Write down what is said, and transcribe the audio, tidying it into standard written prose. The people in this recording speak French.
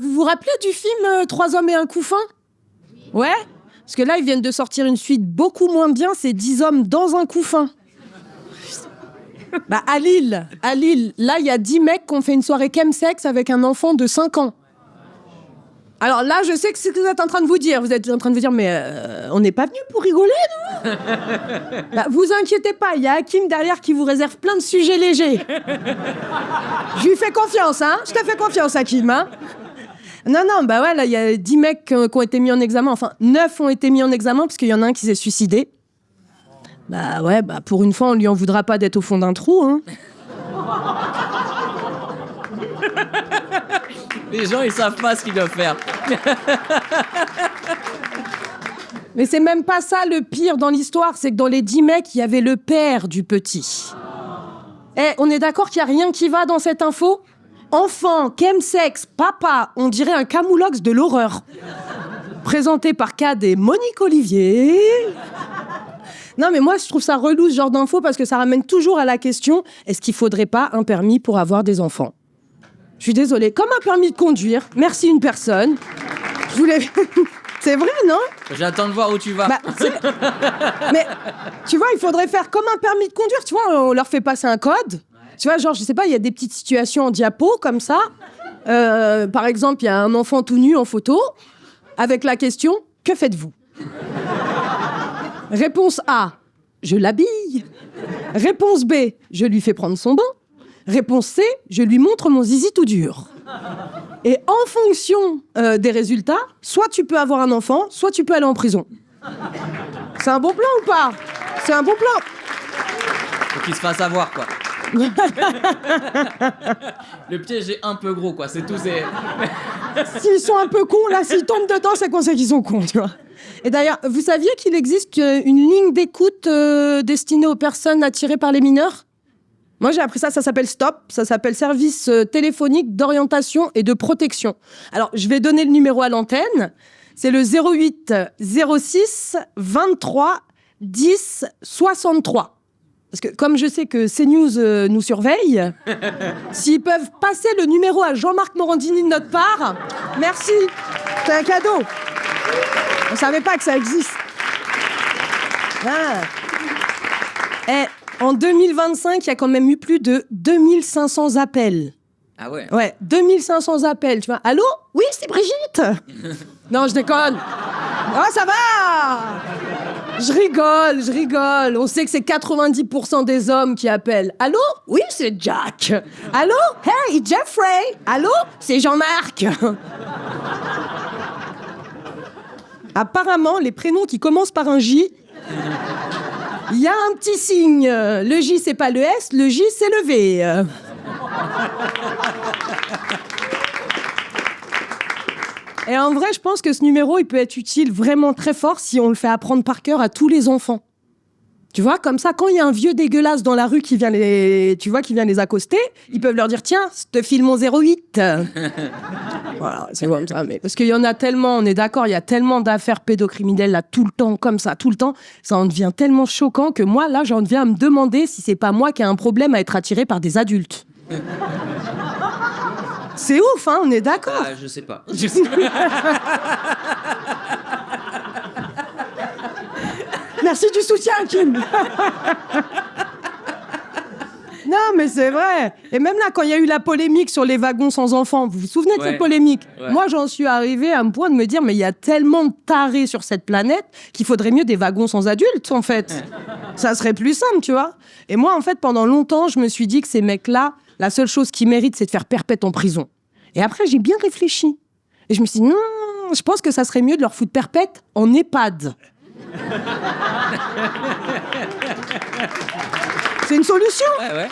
Vous vous rappelez du film Trois hommes et un couffin ? Ouais ? Parce que là, ils viennent de sortir une suite beaucoup moins bien, c'est 10 hommes dans un couffin. Bah, à Lille, là, il y a 10 mecs qui ont fait une soirée chemsex avec un enfant de 5 ans. Alors là, je sais que c'est ce que vous êtes en train de vous dire. Vous êtes en train de vous dire, mais on n'est pas venu pour rigoler, non ? Bah, vous inquiétez pas, il y a Hakim derrière qui vous réserve plein de sujets légers. Je lui fais confiance, hein ? Je te fais confiance, Hakim, hein ? Non, bah ouais, là, il y a 10 mecs qui ont été mis en examen. Enfin, 9 ont été mis en examen parce qu'il y en a un qui s'est suicidé. Bah ouais, bah pour une fois, on lui en voudra pas d'être au fond d'un trou, hein. Les gens, ils savent pas ce qu'ils doivent faire. Mais c'est même pas ça le pire dans l'histoire, c'est que dans les 10 mecs, il y avait le père du petit. On est d'accord qu'il y a rien qui va dans cette info ? Enfant, chemsex, papa, on dirait un camoulox de l'horreur. Présenté par Cad et Monique Olivier. Non, mais moi, je trouve ça relou, ce genre d'info, parce que ça ramène toujours à la question, est-ce qu'il faudrait pas un permis pour avoir des enfants ? Je suis désolée, comme un permis de conduire, merci une personne. Je voulais... C'est vrai, non ? J'attends de voir où tu vas. Mais, tu vois, il faudrait faire comme un permis de conduire, tu vois, on leur fait passer un code. Tu vois, genre, je sais pas, il y a des petites situations en diapo, comme ça. Par exemple, il y a un enfant tout nu en photo, avec la question, que faites-vous ? Réponse A, je l'habille. Réponse B, je lui fais prendre son bain. Réponse C, je lui montre mon zizi tout dur. Et en fonction des résultats, soit tu peux avoir un enfant, soit tu peux aller en prison. C'est un bon plan ou pas ? C'est un bon plan. Faut qu'il se fasse avoir, quoi. Le piège est un peu gros, quoi. C'est tout, c'est... S'ils sont un peu cons, là, s'ils tombent dedans, c'est qu'on sait qu'ils sont cons, tu vois. Et d'ailleurs, vous saviez qu'il existe une ligne d'écoute destinée aux personnes attirées par les mineurs ? Moi, j'ai appris ça s'appelle STOP, ça s'appelle Service téléphonique d'orientation et de protection. Alors, je vais donner le numéro à l'antenne, c'est le 08 06 23 10 63. Parce que comme je sais que CNews nous surveille, s'ils peuvent passer le numéro à Jean-Marc Morandini de notre part, merci, c'est un cadeau. On savait pas que ça existe. Ah. En 2025, il y a quand même eu plus de 2500 appels. Ah ouais ? Ouais, 2500 appels, tu vois. Allô ? Oui, c'est Brigitte. Non, je déconne. Oh, ça va. Je rigole. On sait que c'est 90% des hommes qui appellent. Allô ? Oui, c'est Jack. Allô ? Hey, Jeffrey. Allô ? C'est Jean-Marc. Apparemment, les prénoms qui commencent par un J, il y a un petit signe. Le J, c'est pas le S, le J, c'est le V. Et en vrai, je pense que ce numéro, il peut être utile vraiment très fort si on le fait apprendre par cœur à tous les enfants. Tu vois, comme ça, quand il y a un vieux dégueulasse dans la rue qui vient les accoster, ils peuvent leur dire « Tiens, te file mon 08 !» Voilà, c'est comme ça. Mais parce qu'il y en a tellement, on est d'accord, il y a tellement d'affaires pédocriminelles là, tout le temps, comme ça, tout le temps. Ça en devient tellement choquant que moi, là, j'en viens à me demander si c'est pas moi qui ai un problème à être attiré par des adultes. C'est ouf, hein, on est d'accord. Je sais pas. Merci du soutien, Kim. Non, mais c'est vrai. Et même là, quand il y a eu la polémique sur les wagons sans enfants, vous vous souvenez de cette polémique ? Ouais. Moi, j'en suis arrivée à un point de me dire, mais il y a tellement de tarés sur cette planète qu'il faudrait mieux des wagons sans adultes, en fait. Ça serait plus simple, tu vois. Et moi, en fait, pendant longtemps, je me suis dit que ces mecs-là, la seule chose qu'ils méritent, c'est de faire perpète en prison. Et après, j'ai bien réfléchi. Et je me suis dit, non, je pense que ça serait mieux de leur foutre perpète en EHPAD. C'est une solution. Ouais.